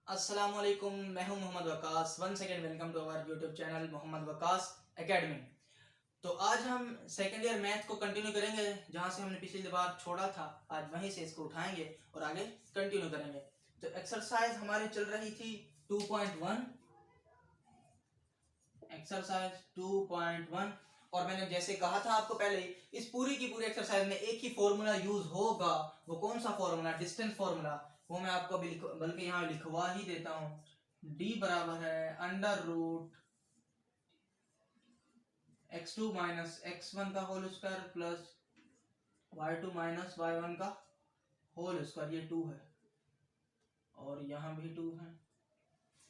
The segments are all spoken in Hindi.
अस्सलामुअलैकुम, मैं हूं Mohammad Waqas. One second, welcome to our YouTube channel Mohammad Waqas academy. तो आज हम सेकेंड ईयर मैथ को कंटिन्यू करेंगे जहां से हमने पिछली बार छोड़ा था। आज वहीं से इसको उठाएंगे और आगे कंटिन्यू करेंगे। तो एक्सरसाइज हमारी चल रही थी 2.1, एक्सरसाइज 2.1। और मैंने जैसे कहा था आपको पहले, इस पूरी की पूरी एक्सरसाइज में एक ही फॉर्मूला यूज होगा। वो कौन सा फॉर्मूला? Distance formula. वो मैं आपको अभी बल्कि यहाँ लिखवा ही देता हूँ। d बराबर है under root x2 minus x1 का whole square plus y2 minus y1 का होल स्क्वायर। ये 2 है और यहाँ भी 2 है।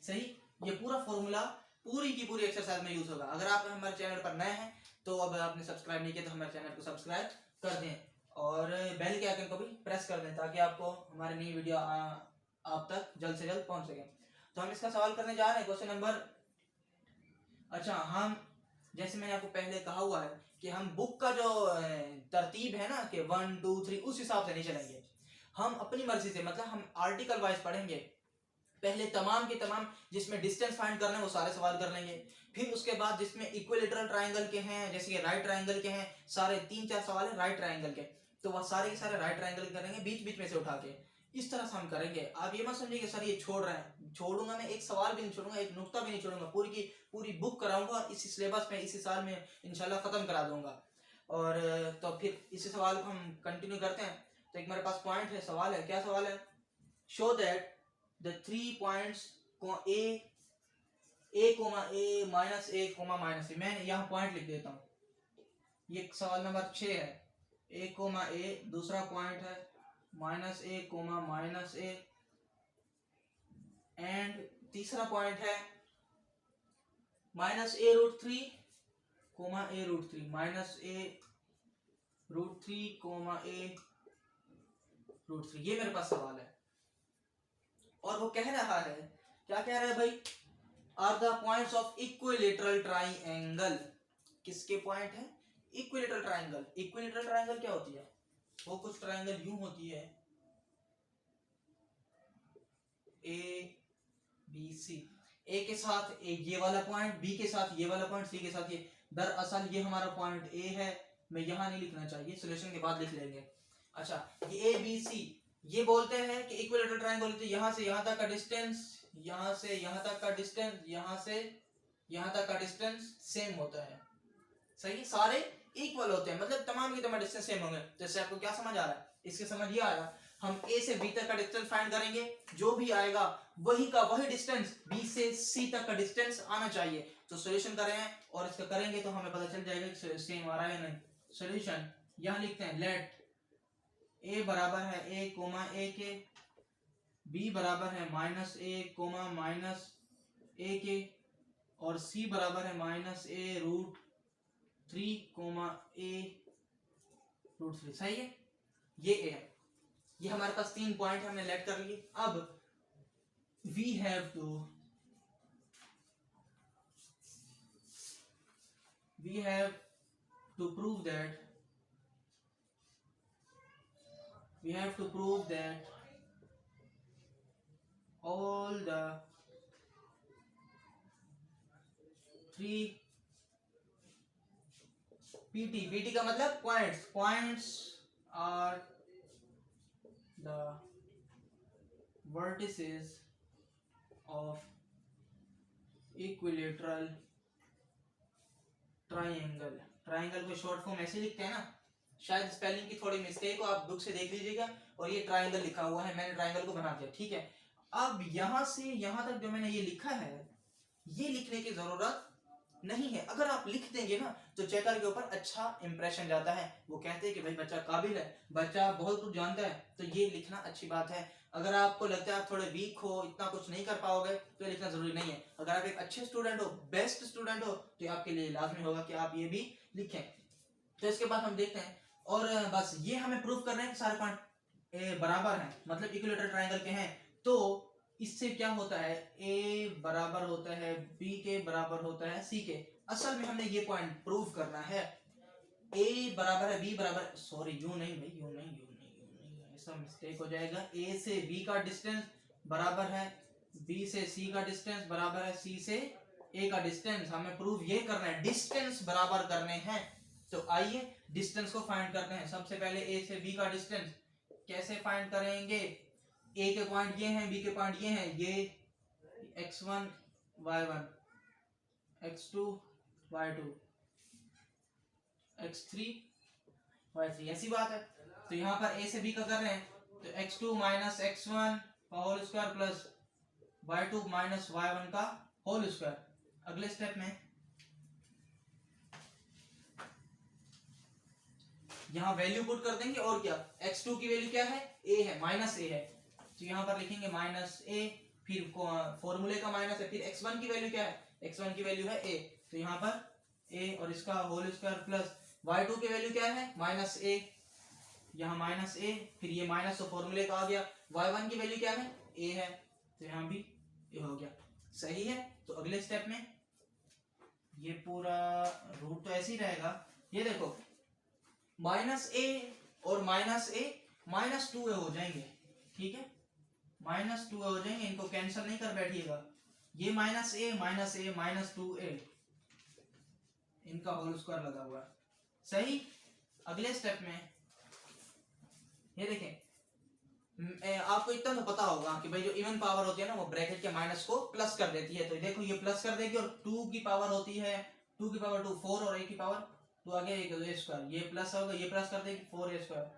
सही। ये पूरा फॉर्मूला पूरी की पूरी एक्सरसाइज में यूज होगा। अगर आप हमारे चैनल पर नए हैं तो अब आपने सब्सक्राइब नहीं किया तो हमारे चैनल को सब्सक्राइब कर दें और बेल के आइकन को भी प्रेस कर दें ताकि आपको हमारी नई वीडियो आप तक जल्द से जल्द पहुंच सके। तो हम इसका सवाल करने जा रहे हैं, क्वेश्चन नंबर। अच्छा, हम जैसे मैंने आपको पहले कहा हुआ है कि हम बुक का जो तरतीब है ना कि 1 2 3 उस हिसाब से नहीं चलेंगे। हम अपनी मर्जी से, मतलब हम आर्टिकल वाइज पढ़ेंगे। पहले तमाम के तमाम जिसमें डिस्टेंस फाइंड करना है वो सारे सवाल कर लेंगे। फिर उसके बाद जिसमें इक्विलेटरल ट्रायंगल के हैं, जैसे कि राइट ट्रायंगल के हैं, सारे 3-4 सवाल है राइट ट्रायंगल के, तो वह सारे के सारे राइट ट्रायंगल करेंगे बीच बीच में से उठा के। इस तरह से हम करेंगे। आप ये मत समझिए कि सर ये छोड़ रहे हैं। छोड़ूंगा मैं, एक सवाल भी नहीं छोड़ूंगा, एक नुक्ता भी नहीं छोड़ूंगा। पूरी की पूरी बुक कराऊंगा इसी सिलेबस में, इसी साल में इंशाल्लाह खत्म करा दूंगा। और तो फिर इसी सवाल को हम कंटिन्यू करते हैं। तो एक मेरे पास पॉइंट है, सवाल है। क्या सवाल है? Show that the 3 points a minus a minus a। मैं यहाँ पॉइंट लिख देता हूँ। ये सवाल नंबर 6 है। a, दूसरा पॉइंट है minus a minus a, and तीसरा पॉइंट है minus a root 3 a root 3, minus a root 3 a root 3। ये मेरे पास सवाल है और वो कह रहा है, क्या कह रहा है भाई? Are the points of equilateral triangle. किसके पॉइंट है? Equilateral triangle. इक्विलेटरल ट्राइंगल क्या होती है? वो कुछ ट्राइंगल यूं होती है ए बी सी। ए के साथ ये वाला पॉइंट, बी के साथ ये वाला पॉइंट, सी के साथ ये। दरअसल ये हमारा पॉइंट ए है। मैं यहां नहीं लिखना चाहिए, सोल्यूशन के बाद लिख लेंगे। अच्छा, ये ए बी सी, ये बोलते हैं कि इक्विलेटरल ट्रायंगल होती है। यहां से यहां तक का डिस्टेंस, यहां से यहां तक का डिस्टेंस, यहां से यहां तक का डिस्टेंस सेम होता है। सही, सारे इक्वल होते हैं, मतलब तमाम के तमाम डिस्टेंस सेम होंगे। जैसे आपको क्या समझ आ रहा है? इसके समझ ये आएगा, हम ए से बी तक का डिस्टेंस फाइंड करेंगे, जो भी आएगा वही का वही डिस्टेंस बी से सी तक का डिस्टेंस आना चाहिए। तो सॉल्यूशन कर रहे हैं और इसका करेंगे तो हमें पता चल जाएगा कि सेम आ रहा है या नहीं। सॉल्यूशन यहां लिखते हैं, लेट ए बराबर है a के, b बराबर है माइनस a माइनस a के, और c बराबर है minus a root 3 a root 3। सही है, ये a है। ये हमारे पास 3 पॉइंट हमने लेट कर लिए। अब we have to prove that all the 3 pt का मतलब points are the vertices of equilateral triangle. Triangle को शॉर्ट फॉर्म ऐसे लिखते हैं ना, शायद स्पेलिंग की थोड़ी मिस्टेक हो, आप बुक से देख लीजिएगा। और ये ट्राइंगल लिखा हुआ है, मैंने ट्राइंगल को बना दिया, ठीक है। अब यहां से यहां तक जो मैंने ये लिखा है, ये लिखने की जरूरत नहीं है। अगर आप लिख देंगे ना तो चेकर के ऊपर अच्छा इंप्रेशन जाता है। वो कहते हैं कि भाई बच्चा काबिल है, बच्चा बहुत कुछ जानता है, तो ये लिखना अच्छी बात है। अगर आपको लगता है आप थोड़े वीक हो, इतना कुछ नहीं कर पाओगे, तो ये लिखना जरूरी नहीं है। अगर आप एक अच्छे स्टूडेंट हो, बेस्ट स्टूडेंट हो, तो आपके लिए लाजमी होगा कि आप ये भी लिखें। तो इसके बाद हम देखते हैं, और बस ये हमें प्रूव करना है कि सारे पॉइंट बराबर हैं, मतलब इक्विलेटरल ट्रायंगल के हैं। तो इससे क्या होता है, a बराबर होता है b के बराबर होता है c के। असल में हमने ये पॉइंट प्रूव करना है, a बराबर है b बराबर, सॉरी यू नहीं भाई, यू नहीं, ऐसा मिस्टेक हो जाएगा। a से b का डिस्टेंस बराबर है बी से सी का डिस्टेंस बराबर है सी से ए का डिस्टेंस। हमें प्रूव ये करना है, डिस्टेंस बराबर करने हैं। तो आइए डिस्टेंस को फाइंड करते हैं। सबसे पहले ए से बी का डिस्टेंस कैसे फाइंड करेंगे? ए के पॉइंट ये हैं, बी के पॉइंट ये हैं, ये x1 y1 x2 y2 x3 y3, ऐसी बात है। तो यहाँ पर a से b का कर रहे हैं, तो x2 माइनस x1 का whole square plus y2 minus y1 का होल स्क्वायर। अगले स्टेप में यहाँ वैल्यू पुट कर देंगे और क्या, x2 की वैल्यू क्या है, a है, माइनस a है, तो यहाँ पर लिखेंगे माइनस a, फिर फॉर्मूले का माइनस है, फिर x1 की वैल्यू क्या है, x1 की वैल्यू है a, तो यहाँ पर a और इसका होल स्क्वायर प्लस y2 की वैल्यू क्या है, माइनस a, यहाँ माइनस a, फिर ये माइनस तो फॉर्मूले का आ गया, y1 की वैल्यू क्या है, a है, तो यहाँ भी a हो गया। सही है। तो अगले स्टेप में ये पूरा रूट तो ऐसे ही रहेगा। ये देखो माइनस a और माइनस a माइनस 2a हो जाएंगे, ठीक है, माइनस 2a हो जाएंगे, इनको कैंसिल नहीं कर बैठिएगा। ये माइनस a माइनस 2a, इनका होल स्क्वायर लगा हुआ है। सही। अगले स्टेप में ये देखें, आपको इतना तो पता होगा कि भाई जो इवन पावर होती है ना वो ब्रैकेट के माइनस को प्लस कर देती है, तो देखो ये प्लस कर देगी, और 2 की पावर होती है 2 की पावर 2 4 और a की पावर 2 आ गया a स्क्वायर, ये प्लस होगा, ये प्लस कर देगी 4a स्क्वायर।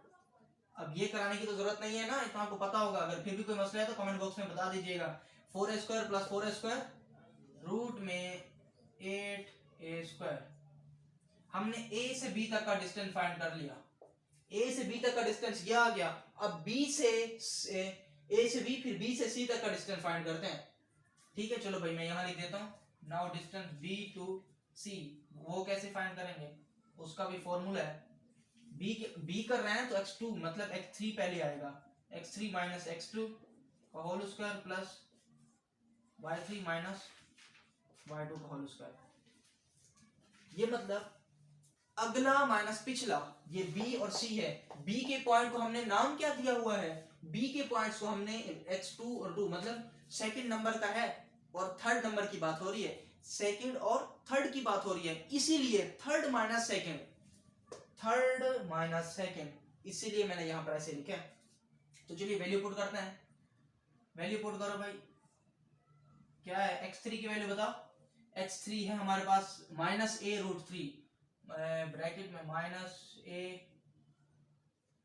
अब ये कराने की तो जरूरत नहीं है ना, इतना आपको पता होगा। अगर फिर भी कोई मसला है तो कमेंट बॉक्स में बता दीजिएगा। 4a square plus 4a square root में 8a स्क्वायर। हमने a से b तक का डिस्टेंस फाइंड कर लिया, a से b तक का डिस्टेंस ये आ गया। अब b से a से b फिर b से c तक का डिस्टेंस फाइंड करते हैं, ठीक है। चलो भाई मैं यहाँ लिख देता हूँ, now distance b to c, वो कैसे फाइंड करेंगे उसका भी फॉर्मूला है। b कर रहे हैं तो x2 मतलब x3 पहले आएगा, x3 माइनस x2 का whole square plus y3 minus y2 का होल स्क्वायर। ये मतलब अगला माइनस पिछला, ये b और c है। b के पॉइंट को हमने नाम क्या दिया हुआ है, b के पॉइंट्स को हमने x2 और 2 मतलब सेकंड नंबर का है और थर्ड नंबर की बात हो रही है, सेकंड और थर्ड की बात हो रही है, इसीलिए थर्ड माइनस सेकंड, इसीलिए मैंने यहाँ पर ऐसे लिखा। तो चलिए वैल्यू पुट करते हैं। वैल्यू पुट करो भाई, क्या है x3 की वैल्यू बताओ। x3 है हमारे पास माइनस a रूट 3, ब्रैकेट में माइनस a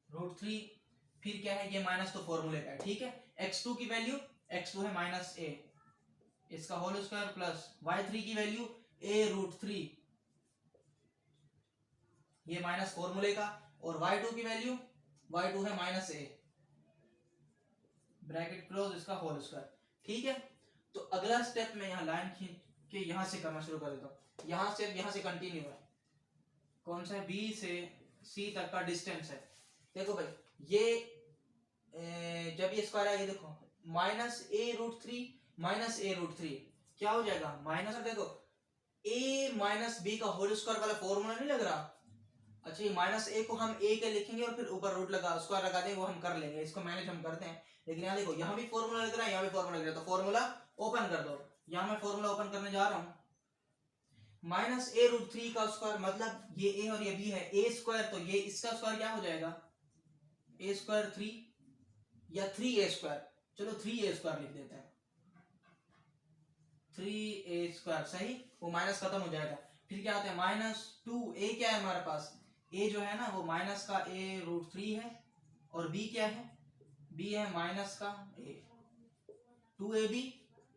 रूट 3, फिर क्या है, ये माइनस तो फॉर्मूले का है, ठीक है। x2 की वैल्यू, x2 है माइनस a, इसका होल स्क्वायर प्लस y3 की वैल्यू a रूट 3, ये माइनस फॉर्मूले का, और y2 की वैल्यू, y2 है माइनस a, ब्रैकेट क्लोज, इसका होल स्क्वायर, ठीक है। तो अगला स्टेप में यहाँ लाइन खींच के यहाँ से करना शुरू कर देता हूँ, यहाँ से कंटिन्यू है। कौन सा है, b से c तक का डिस्टेंस है। देखो भाई ये जब ये स्क्वायर आएगा, देखो minus a root 3 minus a root 3 क्या हो जाएगा, माइनस, देखो a माइनस b का होल स्क्वायर वाला फॉर्मूला नहीं लग रहा। अच्छा, ये माइनस a को हम a के लिखेंगे और फिर ऊपर रूट लगा स्क्वायर लगा देंगे, वो हम कर लेंगे, इसको मैनेज हम करते हैं। लेकिन यहाँ देखो, यहाँ भी फॉर्मूला लग रहा है, यहाँ भी फॉर्मूला लग रहा है, तो फॉर्मूला ओपन कर दो। यहाँ मैं फॉर्मूला ओपन करने जा रहा हूँ। माइनस a रूट 3 का स्क्वायर मतलब ये a और ये b है, a स्क्वायर, तो ये इसका स्क्वायर क्या हो जाएगा, a स्क्वायर 3 या 3a स्क्वायर, चलो 3a स्क्वायर लिख देते हैं, 3a स्क्वायर, सही। वो माइनस खत्म हो जाएगा। फिर क्या आता है, माइनस 2a, क्या है हमारे पास, a जो है ना वो माइनस का a रूट 3 है, और b क्या है, b है माइनस का a, 2ab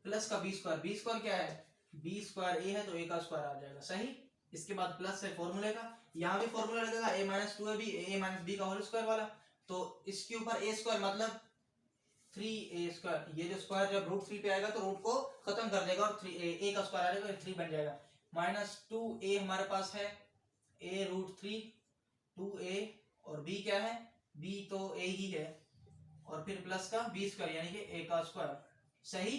प्लस का b स्क्वायर क्या है, b स्क्वायर a है, तो a का स्क्वायर आ जाएगा, सही। इसके बाद प्लस है फॉर्मूले का, यहाँ भी फॉर्मूला लगेगा a minus 2ab, a minus b का होल स्क्वायर वाला, तो इसके ऊपर a स्क्वायर मतलब 3a स्क्वायर, ये जो स्क्वायर जब रूट 3 पे आएगा तो रूट को खत्म कर देगा और 3a का स्क्वायर आ जाएगा, 3 बन जाएगा। माइनस 2a हमारे पास है a रूट 3, 2a, और b क्या है, b तो a ही है, और फिर प्लस का b स्क्वायर यानी कि a का स्क्वायर, सही।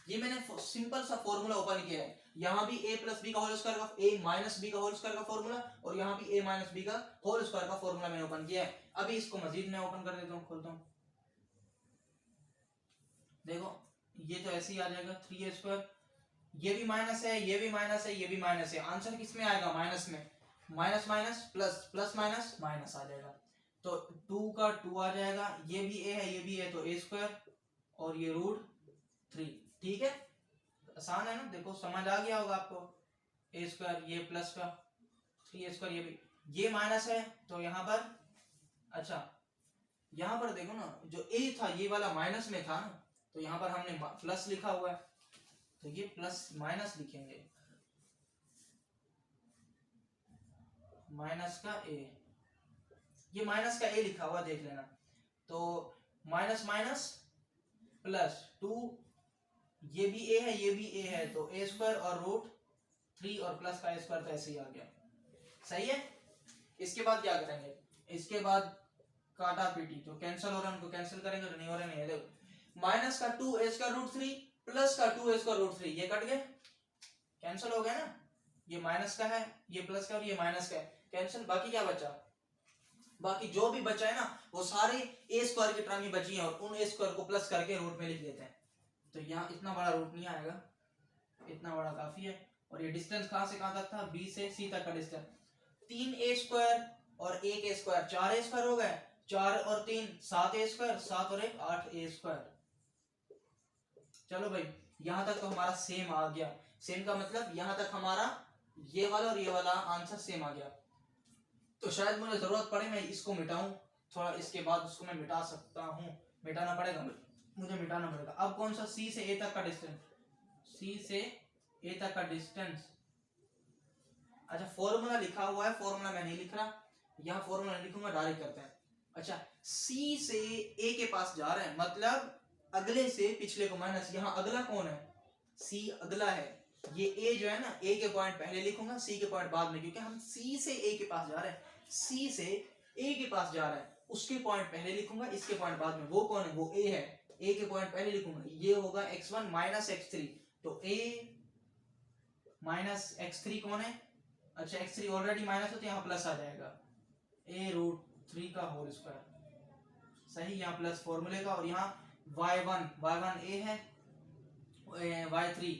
ये मैंने सिंपल सा फॉर्मूला ओपन किया है, यहाँ भी a प्लस बी का होल स्क्वायर का, a माइनस बी का होल स्क्वायर का फॉर्मूला, और यहाँ भी a माइनस बी का होल स्क्वायर का फॉर्मूला मैंने ओपन किया है। अभी इसको मजीद मैं ओपन कर देता हूँ, खोलता हूँ। देखो ये तो ऐसे ही आ जाएगा 3a²। ये भी माइनस है, ये भी माइनस है, ये भी माइनस है, आंसर किस में आएगा? माइनस में। Minus minus plus, plus minus minus आ जाएगा। तो 2 का 2 आ जाएगा, ये भी a है, ये भी है, तो a² और ये √3। ठीक है, आसान है ना? देखो समझ आ गया होगा आपको। a², ये प्लस का 3a², ये भी, ये माइनस है तो यहाँ पर, अच्छा यहाँ पर देखो ना, जो a था ये वाला माइनस में था ना, तो यहाँ पर हमने प्लस लिखा हुआ है, तो ये प्लस माइनस लिखेंगे, माइनस का a, ये माइनस का a लिखा हुआ देख लेना। तो माइनस माइनस प्लस 2, ये भी a है, ये भी a है, तो a² और √3 और प्लस का a² तो ऐसे ही आ गया। सही है। इसके बाद क्या करेंगे? इसके बाद काटा पीटी, तो कैंसिल हो रहा है, उनको कैंसिल करेंगे तो नहीं हो रहा, नहीं है। देखो माइनस का 2a² √3 प्लस का 2a² √3, ये कट गए, कैंसिल हो गया ना। ये माइनस का है, ये प्लस का, और ये माइनस का है, कैंसिल। बाकी क्या बचा? बाकी जो भी बचा है ना, वो सारे a² की टर्म ही बची है, और उन a² को प्लस करके रूट में लिख लेते हैं। तो यहाँ इतना बड़ा रूट नहीं आएगा, इतना बड़ा काफी है। और ये डिस्टेंस कहां से कहां तक था? b से c तक का डिस्टेंस। 3a² और 1a², 4a² हो गए, 4 और 3 7a², 7 और 1 8a²। चलो भाई, यहां तक तो हमारा सेम आ गया। सेम का मतलब यहां तक हमारा ये वाला और ये वाला आंसर सेम आ गया। तो शायद मुझे जरूरत पड़े मैं इसको मिटाऊं थोड़ा, इसके बाद उसको मैं मिटा सकता हूं, मिटाना पड़ेगा मुझे, मिटाना पड़ेगा। अब कौन सा? c से a तक का डिस्टेंस, c से a तक का डिस्टेंस। अच्छा फॉर्मूला लिखा हुआ है, फॉर्मूला मैं नहीं लिख रहा, यहाँ फॉर्मूला लिखूंगा, डायरेक्ट करते हैं। अच्छा c से a के पास जा रहे हैं, मतलब अगले से पिछले को माइनस। यहाँ अगला कौन है? c अगला है। ये a जो है ना, a के पॉइंट पहले लिखूंगा, c के पॉइंट बाद में, क्योंकि हम c से a के पास जा रहे हैं। c से a के पास जा रहे हैं, उसके पॉइंट पहले लिखूंगा, इसके पॉइंट बाद में। वो कौन है? वो a है, a के पॉइंट पहले लिखूंगा। ये होगा x1 माइनस x3, तो a माइनस x3 कौन है? अच्छा x3 ऑलरेडी माइनस है, तो यहाँ प्लस आ जाएगा, a√3 का होल स्क्वायर। सही, यहाँ प्लस फॉर्मूले का, और यहाँ y1 a है, y3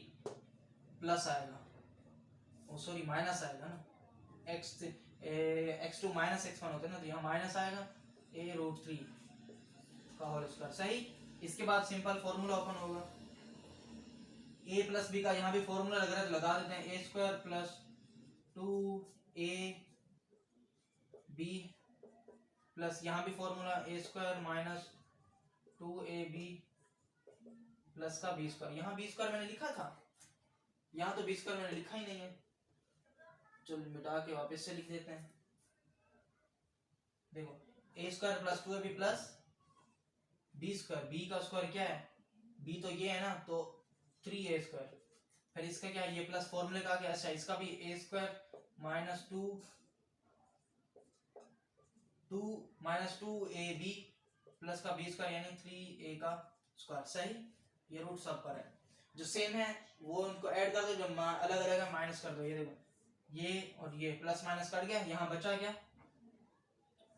प्लस आएगा, ओ सॉरी माइनस आएगा ना, x2 माइनस x1 होता है ना, तो यहाँ माइनस आएगा, a√3 का होल स्क्वायर। सही। इसके बाद सिंपल फॉर्मूला ओपन होगा, a प्लस b का यहाँ भी फॉर्मूला लग रहा है, तो लगा देते हैं, a² प्लस 2ab प्लस यहाँ भी formula a² minus 2ab plus का b²। यहाँ b² मैंने लिखा था, यहाँ तो b² मैंने लिखा ही नहीं है। चलो मिटा के वापस से लिख देते हैं। देखो a² plus 2ab plus b², b का स्क्वायर क्या है? b तो ये है ना, तो 3a²। फिर इसका क्या है? ये प्लस फॉर्मूले का क्या? अच्छा इसका भी a² माइनस 2ab प्लस का b² यानी 3a का स्क्वायर। सही। ये रूट सब पर है, जो सेम है वो उनको ऐड कर दो, जो अलग अलग है माइनस कर दो। ये देखो, ये और ये प्लस माइनस कट गया, यहाँ बचा क्या?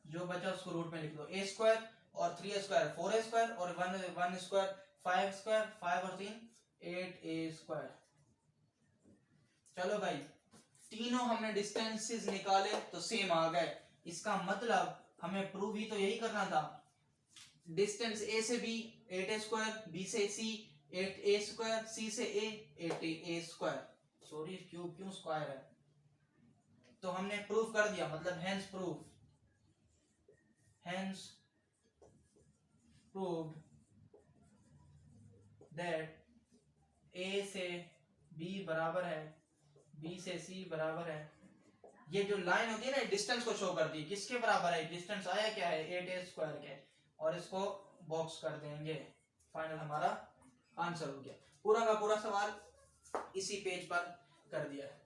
जो बचा उसको रूट में लिख दो, a² और 3a² 4a² और 1² 5², 5 और 3 8a²। चलो भाई, तीनों हमने डिस्टेंसेस निकाले तो सेम आ गए। इसका मतलब हमें प्रूव ही तो यही करना था। डिस्टेंस a से b 8a², b से c 8a², c से a 8a²। सॉरी क्यों स्क्वायर है, तो हमने प्रूफ कर दिया, मतलब hence proof, hence proved that a से b बराबर है, b से c बराबर है। ये जो लाइन होती है ना, डिस्टेंस को शो करती है, किसके बराबर है? डिस्टेंस आया क्या है? 8a² के, और इसको बॉक्स कर देंगे। फाइनल हमारा आंसर हो गया। पूरा का पूरा सवाल इसी पेज पर कर दिया है।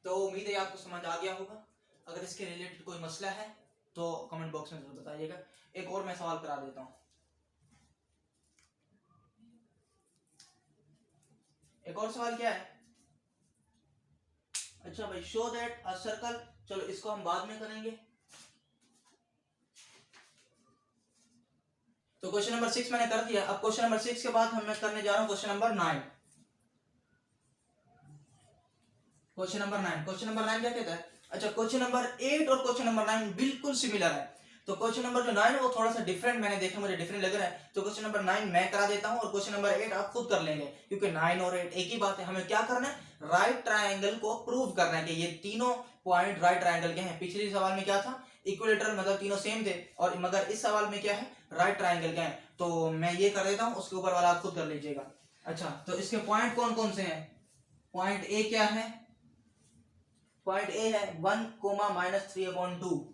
तो उम्मीद है आपको समझ आ गया होगा। अगर इसके रिलेटेड कोई मसला है तो कमेंट बॉक्स में जरूर बताइएगा। एक और मैं सवाल करा देता हूँ, एक और सवाल क्या है? अच्छा भाई, शो दैट अ सर्कल, चलो इसको हम बाद में करेंगे। तो क्वेश्चन नंबर 6 मैंने कर दिया। अब क्वेश्चन नंबर 6 के बाद हम करने जा रहा हूँ question number 9। Question number 9, question number 9 क्या कहता है? अच्छा, क्वेश्चन नंबर 8 और क्वेश्चन नंबर 9 बिल्कुल सिमिलर है। तो क्वेश्चन नंबर जो 9 है वो थोड़ा सा डिफरेंट मैंने देखा, मुझे डिफरेंट लग रहा है। तो क्वेश्चन नंबर 9 मैं करा देता हूं और क्वेश्चन नंबर 8 आप खुद कर लेंगे, क्योंकि 9 और 8 एक ही बात है। हमें क्या करना है? राइट ट्रायंगल को प्रूव करना है कि ये तीनों पॉइंट राइट ट्रायंगल के हैं। पिछले सवाल में क्या था? इक्विलेटरल, मतलब तीनों सेम थे, और मगर इस सवाल में क्या है? राइट ट्रायंगल के हैं। तो मैं ये कर देता हूं, उसके ऊपर वाला आप खुद कर लीजिएगा। अच्छा, तो इसके पॉइंट कौन कौन से हैं? पॉइंट ए क्या है? पॉइंट ए है 1, -3/2,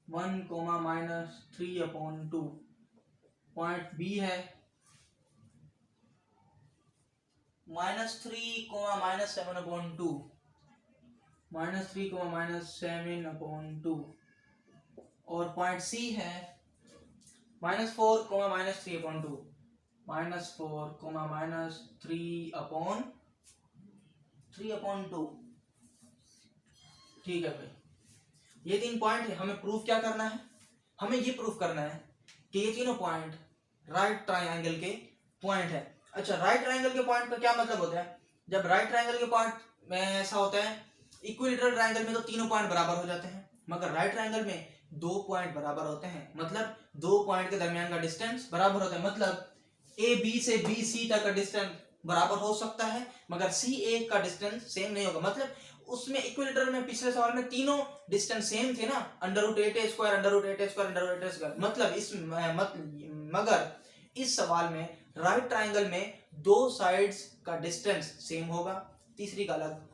1, -3/2। पॉइंट बी है -3, -7/2, -3, -7/2। और पॉइंट सी है -4, -3/2, -4, -3/2। ठीक है भाई, ये 3 पॉइंट है। हमें प्रूफ क्या करना है? हमें ये प्रूफ करना है कि ये तीनों पॉइंट राइट ट्रायंगल के पॉइंट है। अच्छा, राइट ट्रायंगल के पॉइंट का क्या मतलब होता है? जब राइट ट्रायंगल के पॉइंट में ऐसा होता है, इक्विलेटरल ट्रायंगल में तो तीनों पॉइंट बराबर हो जाते हैं, मगर राइट ट्रायंगल में 2 पॉइंट बराबर होते हैं। मतलब 2 पॉइंट के दरमियान का डिस्टेंस बराबर होता है। मतलब ए बी से बी सी तक का डिस्टेंस बराबर हो सकता है, मगर सी ए का डिस्टेंस सेम नहीं होगा। मतलब उसमें इक्विलेटरल में पिछले सवाल में तीनों डिस्टेंस सेम थे ना, √8a², √8a², √8a²। मतलब इस मगर इस सवाल में राइट ट्रायंगल में 2 साइड्स का डिस्टेंस सेम होगा, तीसरी का अलग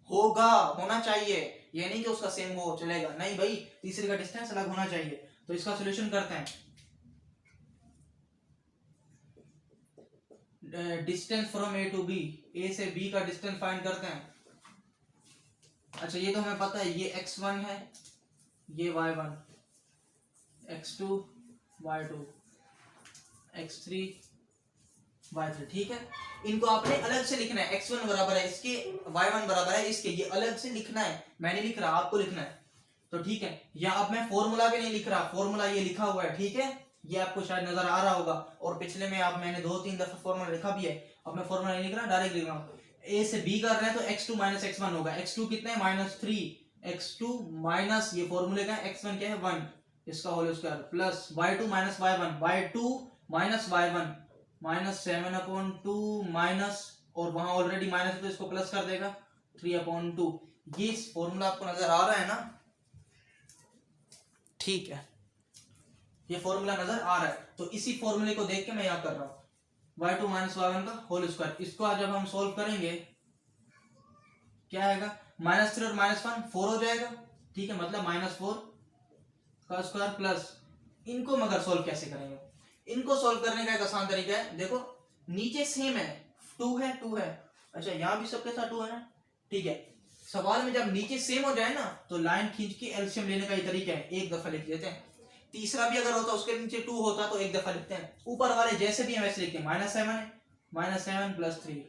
होना चाहिए। ये नहीं कि उसका सेम हो चलेगा, नहीं भाई, तीसरी का डिस्टेंस अलग होना चाहिए। तो इसका सॉल्यूशन करते हैं। Distance from A to B, A से बी का डिस्टेंस फाइंड करते हैं। अच्छा, ये तो हमें पता है, ये x1 है, ये y1, x2 y2, x3 y3। ठीक है, इनको आपने अलग से लिखना है। x1 बराबर है इसके, y1 बराबर है इसके, ये अलग से लिखना है। मैं नहीं लिख रहा, आपको लिखना है। तो ठीक है, या अब मैं फॉर्मूला भी नहीं लिख रहा, फॉर्मूला ये लिखा हुआ है। ठीक है, ये आपको शायद नजर आ रहा होगा, और पिछले में आप मैंने 2-3 दफा फॉर्मूला लिखा भी है। अब मैं फॉर्मूला नहीं लिख रहा, डायरेक्ट लिख रहा हूँ। ए से बी कर रहे हैं तो x2 - x1 होगा। x2 कितना है? -3, x2 माइनस ये फॉर्मूले का है, x1 क्या है? 1, इसका whole square, plus y2 - y1, y2 - y1 -7/2 minus, और वहां ऑलरेडी माइनस है तो इसको प्लस कर देगा 3/2। ये फॉर्मूला आपको नजर आ रहा है ना? ठीक है, ये फॉर्मूला नजर आ रहा है। तो इसी फॉर्मूले को देख के मैं यहाँ कर रहा हूँ, y2 - y1 का होल स्क्वायर। इसको आज जब हम सोल्व करेंगे क्या आएगा? -3 और -1 4 हो जाएगा। ठीक है, मतलब -4 का स्क्वायर प्लस, इनको मगर सोल्व कैसे करेंगे? इनको सोल्व करने का एक आसान तरीका है। देखो नीचे सेम है, 2 है 2 है। अच्छा, यहाँ भी सबके साथ 2 है ना? ठीक है, सवाल में जब नीचे सेम हो जाए ना तो लाइन खींच के एलसीएम लेने का ही तरीका है, एक दफा लिख देते हैं। तीसरा भी अगर होता, उसके नीचे 2 होता तो एक दफा लिखते हैं। ऊपर वाले जैसे भी है वैसे लिखते हैं। -7 है, -7 + 3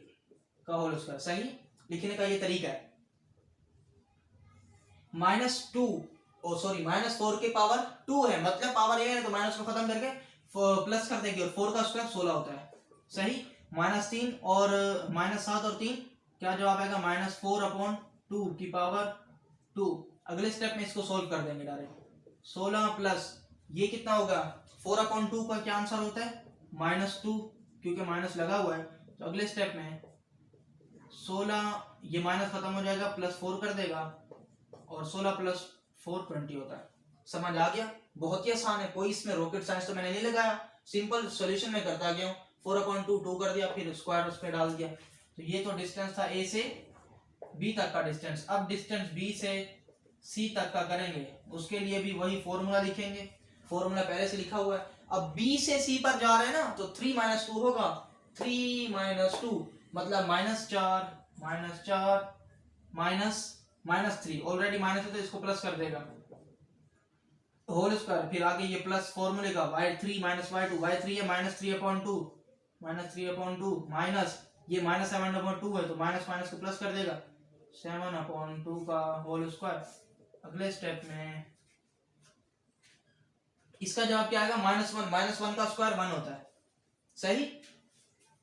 का होल स्क्वायर। सही लिखने का ये तरीका है। -4 के पावर 2 है, मतलब पावर ए है तो माइनस को खत्म करके प्लस कर देंगे, और 4 का स्क्वायर 16 होता है। सही, -3 और -7 और 3 क्या जवाब आएगा? -4/2 की पावर 2। अगले स्टेप में इसको सोल्व कर देंगे डायरेक्ट। 16 प्लस ये कितना होगा? 4/2 का क्या आंसर होता है? -2, क्योंकि माइनस लगा हुआ है। तो अगले स्टेप में 16, ये माइनस खत्म हो जाएगा, +4 कर देगा, और 16 + 4 20 होता है। समझ आ गया? बहुत ही आसान है, कोई इसमें रॉकेट साइंस तो मैंने नहीं लगाया, सिंपल सॉल्यूशन में करता गया हूँ। 4/2 2 कर दिया, फिर स्क्वायर उस पर डाल दिया। तो ये तो डिस्टेंस था ए से बी तक का डिस्टेंस। अब डिस्टेंस बी से सी तक का करेंगे, उसके लिए भी वही फॉर्मूला लिखेंगे। फॉर्मूला पहले से लिखा हुआ है। अब बी से सी पर जा रहे हैं ना, तो 3 - 2 होगा। 3 - 2 मतलब -4 -3, ऑलरेडी माइनस है तो इसको प्लस कर देगा, होल स्क्वायर। फिर आगे ये प्लस फॉर्मूले का y3 - y2, y3 है -3/2, माइनस ये -7/2 है तो माइनस माइनस को प्लस कर देगा, 7/2 का होल स्क्वायर। अगले स्टेप में इसका जवाब क्या आएगा -1। -1 का स्क्वायर 1 होता है, सही।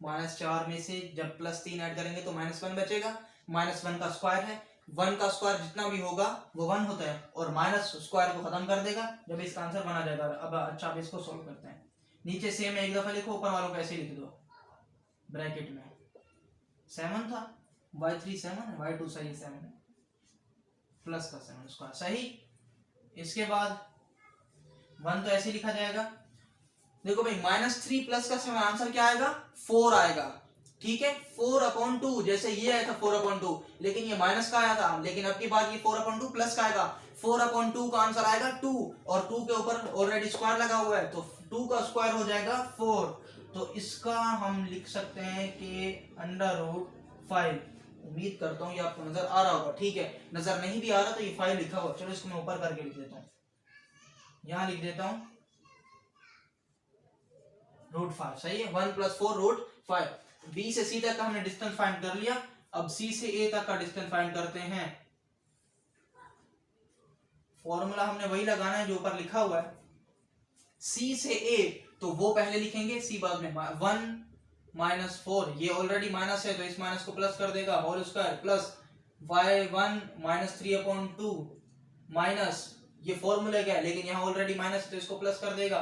-4 में से जब +3 ऐड करेंगे तो -1 बचेगा। -1 का स्क्वायर है, 1 का स्क्वायर जितना भी होगा वो 1 होता है, और माइनस स्क्वायर को खत्म कर देगा जब इसका आंसर बना जाएगा। अब अच्छा, अब इसको सोल्व करते हैं। नीचे सेम एक दफा लिखो, ऊपर वालों को ऐसे लिख दो ब्रैकेट में। 7 था, y3 7 है, y2 सही 7 है, प्लस का 7 स्क्वायर, सही। इसके बाद 1 तो ऐसे लिखा जाएगा। देखो भाई, -3 प्लस का 7 आंसर क्या आएगा 4 आएगा, ठीक है। 4/2, जैसे ये आया था 4/2, लेकिन ये माइनस का आया था, लेकिन अब की बार ये 4/2 प्लस का आएगा। 4/2 का आंसर आएगा 2, और 2 के ऊपर ऑलरेडी स्क्वायर लगा हुआ है, तो 2 का स्क्वायर हो जाएगा 4। तो इसका हम लिख सकते हैं कि √5। उम्मीद करता हूँ ये आपको नजर आ रहा होगा, ठीक है। नजर नहीं भी आ रहा तो ये 5 लिखा हुआ, चलो इसको मैं ऊपर करके लिख देता हूँ। यहां लिख देता हूँ √5, सही है। 1 + 4 √5। बी से सी तक का हमने डिस्टेंस फाइंड कर लिया। अब सी से ए तक का डिस्टेंस फाइंड करते हैं। फॉर्मूला हमने वही लगाना है जो ऊपर लिखा हुआ है। सी से ए तो वो पहले लिखेंगे, सी बाद में। 1 - 4, ये ऑलरेडी माइनस है तो इस माइनस को प्लस कर देगा, whole square, plus y1 -3/2 minus, ये फॉर्मूला क्या है, लेकिन यहाँ ऑलरेडी माइनस है तो इसको प्लस कर देगा,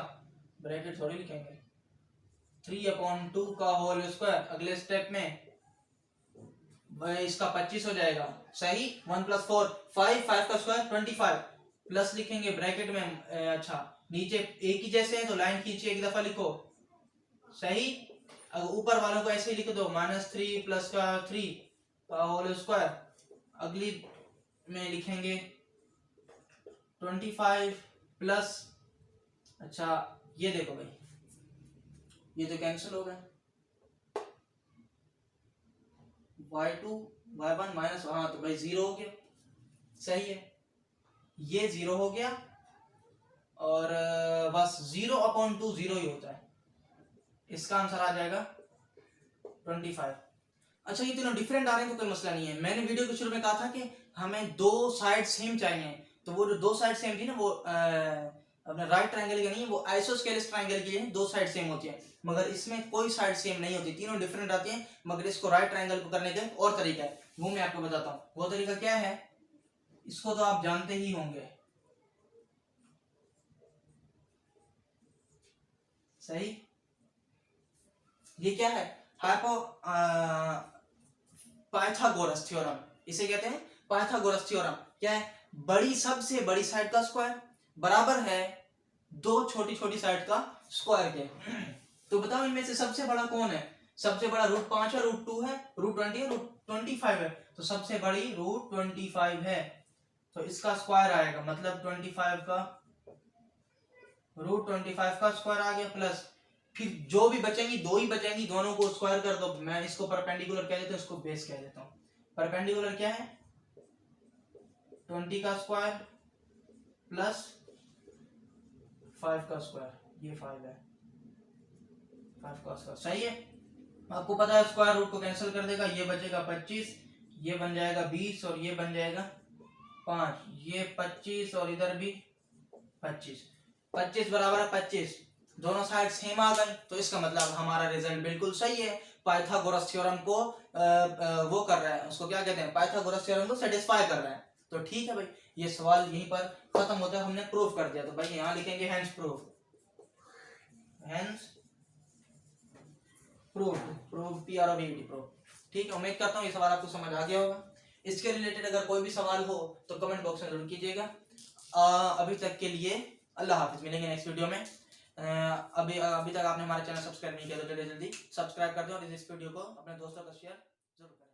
ब्रैकेट थोड़ी लिखेंगे। 3/2 का होल स्क्वायर, अगले स्टेप में इसका 25 हो जाएगा, सही। 1 + 4 5, 5 का स्क्वायर 25, प्लस लिखेंगे ब्रैकेट में। अच्छा, नीचे एक ही जैसे हैं तो लाइन खींचिए, एक दफा लिखो, सही। अब ऊपर वालों को ऐसे ही लिख दो, -3 प्लस का 3 का होल स्क्वायर, अगली में लिखेंगे 25 प्लस, अच्छा ये देखो भाई, ये तो कैंसिल हो गया, y2 y1 माइनस, हाँ तो भाई 0 हो गया, सही है। ये 0 हो गया, और बस 0/2 0 ही होता है, इसका आंसर आ जाएगा 25। अच्छा, ये तीनों डिफरेंट आ रहे हैं तो कोई मसला नहीं है। मैंने वीडियो के शुरू में कहा था कि हमें 2 साइड सेम चाहिए, तो वो जो 2 साइड सेम थी ना, वो अपने राइट ट्रायंगल के नहीं है, वो आइसोस्केलेस ट्रायंगल के लिए 2 साइड सेम होती है, मगर इसमें कोई साइड सेम नहीं होती, तीनों डिफरेंट आती हैं। मगर इसको राइट ट्रायंगल को करने का और तरीका है, वो मैं आपको बताता हूँ। वो तरीका क्या है, इसको तो आप जानते ही होंगे, सही। ये क्या है, पाइथागोरस थ्योरम, इसे कहते हैं पाइथागोरस थ्योरम। क्या है, बड़ी सबसे बड़ी साइड का स्क्वायर बराबर है 2 छोटी छोटी साइड का स्क्वायर के। तो बताओ इनमें से सबसे बड़ा कौन है? सबसे बड़ा √5 है, √2 है, √20 है, √25 है। तो सबसे बड़ी √25 है, तो इसका स्क्वायर आएगा, मतलब 25 का √25 का स्क्वायर आ गया, प्लस फिर जो भी बचेंगी 2 ही बचेंगी, दोनों को स्क्वायर कर दो। मैं इसको परपेंडिकुलर कह देता हूँ, इसको बेस कह देता हूँ। परपेंडिकुलर क्या है, 20 का स्क्वायर प्लस 5 का स्क्वायर, ये 5 है, 5 का स्क्वायर, सही है। आपको पता है स्क्वायर रूट को कैंसिल कर देगा, ये बचेगा 25, ये बन जाएगा 20 और ये बन जाएगा 5, ये 25 और इधर भी 25, 25 बराबर है 25, दोनों साइड सेम आ गए, तो इसका मतलब हमारा रिजल्ट बिल्कुल सही है। पाइथागोरस थ्योरम को वो कर रहा है, उसको क्या कहते हैं, पाइथागोरस थ्योरम को सेटिस्फाई कर रहा है। तो ठीक है भाई, ये सवाल यहीं पर खत्म होता है, हमने प्रूफ कर दिया। तो भाई यहाँ लिखेंगे hence proof, hence proof, proof PROVED proof. ठीक है, उम्मीद करता हूँ ये सवाल आपको समझ आ गया होगा। इसके रिलेटेड अगर कोई भी सवाल हो तो कमेंट बॉक्स में जरूर कीजिएगा। अभी तक के लिए अल्लाह हाफिज, मिलेंगे नेक्स्ट वीडियो में। अभी तक आपने हमारा चैनल सब्सक्राइब नहीं किया तो जल्दी जल्दी सब्सक्राइब कर दो, और इस वीडियो को अपने दोस्तों का शेयर जरूर करें।